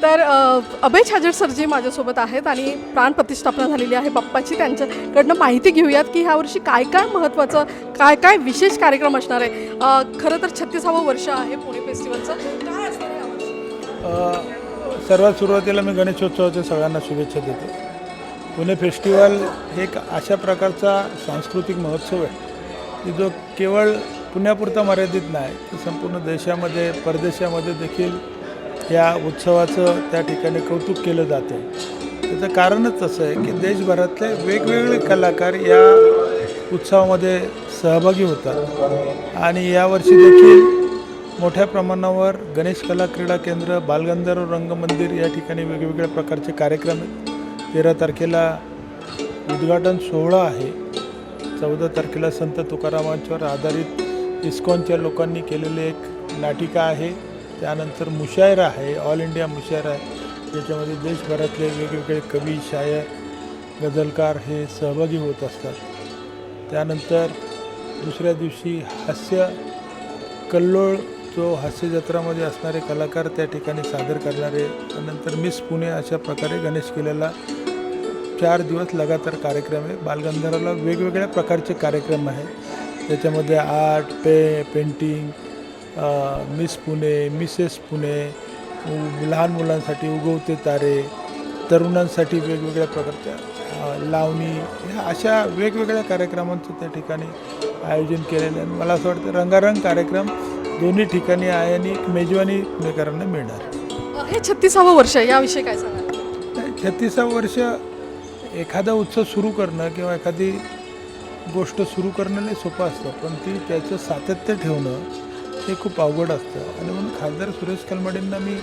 तर अभय छाजेड सरजी माझ्यासोबत आहेत आणि प्राण प्रतिष्ठापना झालेली आहे बाप्पाची. त्यांच्याकडनं माहिती घेऊयात की ह्या वर्षी काय काय महत्त्वाचं, काय काय विशेष कार्यक्रम असणार आहे. खरं तर 36वं वर्ष आहे पुणे फेस्टिवलचं. काय असणार आहे यावर्षी? सर्वात सुरुवातीला मी गणेशोत्सवाच्या सगळ्यांना शुभेच्छा देतो. पुणे फेस्टिवल हे एक अशा प्रकारचा सांस्कृतिक महोत्सव आहे की जो केवळ पुण्यापुरता मर्यादित नाही, तर संपूर्ण देशामध्ये परदेशामध्ये देखील या उत्सवाचं त्या ठिकाणी कौतुक केलं जातं. त्याचं कारणच असं आहे की देशभरातले वेगवेगळे कलाकार या उत्सवामध्ये सहभागी होतात आणि यावर्षी देखील मोठ्या प्रमाणावर गणेश कला क्रीडा केंद्र, बालगंधर्व रंगमंदिर या ठिकाणी वेगवेगळ्या प्रकारचे कार्यक्रम आहेत. 13 तारखेला उद्घाटन सोहळा आहे. 14 तारखेला संत तुकारामांच्यावर आधारित इस्कॉनच्या लोकांनी केलेले एक नाटिका आहे. त्यानंतर मुशायरा आहे, ऑल इंडिया मुशायरा आहे, ज्याच्यामध्ये देशभरातले वेगवेगळे कवी, शायर, गझलकार हे सहभागी होत असतात. त्यानंतर दुसऱ्या दिवशी हास्य कल्लोळ, जो हास्य जत्रामध्ये असणारे कलाकार त्या ठिकाणी सादर करणारे. त्यानंतर मिस पुणे अशा प्रकारे गणेश किल्ल्याला 4 दिवस लगातार कार्यक्रम आहे. बालगंधर्वला वेगवेगळ्या प्रकारचे कार्यक्रम आहेत. त्याच्यामध्ये art, painting, miss Pune, Mrs Pune, लहान मुलांसाठी उगवते तारे, तरुणांसाठी वेगवेगळ्या प्रकारच्या लावणी, ह्या अशा वेगवेगळ्या कार्यक्रमांचं त्या ठिकाणी आयोजन केलेलं आहे. मला असं वाटतं रंगारंग कार्यक्रम दोन्ही ठिकाणी आहे आणि एक मेजवानी पुणेकरांना मिळणार. हे 36वं वर्ष आहे, याविषयी काय सांगाल? 36वं वर्ष एखादा उत्सव सुरू करणं किंवा एखादी गोष्ट सुरू करणं लई सोपं असतं, पण ती त्याचं सातत्य ठेवणं हे खूप अवघड असतं. आणि म्हणून खासदार सुरेश कलमाडींना मी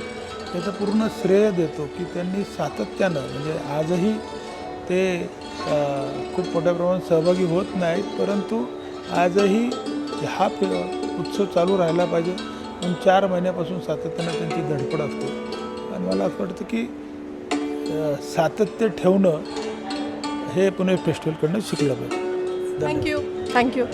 त्याचं पूर्ण श्रेय देतो की त्यांनी सातत्यानं, म्हणजे आजही ते खूप मोठ्या प्रमाणात सहभागी होत नाहीत, परंतु आजही हा उत्सव चालू राहिला पाहिजे म्हणून 4 महिन्यापासून सातत्यानं त्यांची धडपड असते. आणि मला असं वाटतं की सातत्य ठेवणं हे पुणे फेस्टिवलकडनं शिकलं पाहिजे. थँक्यू.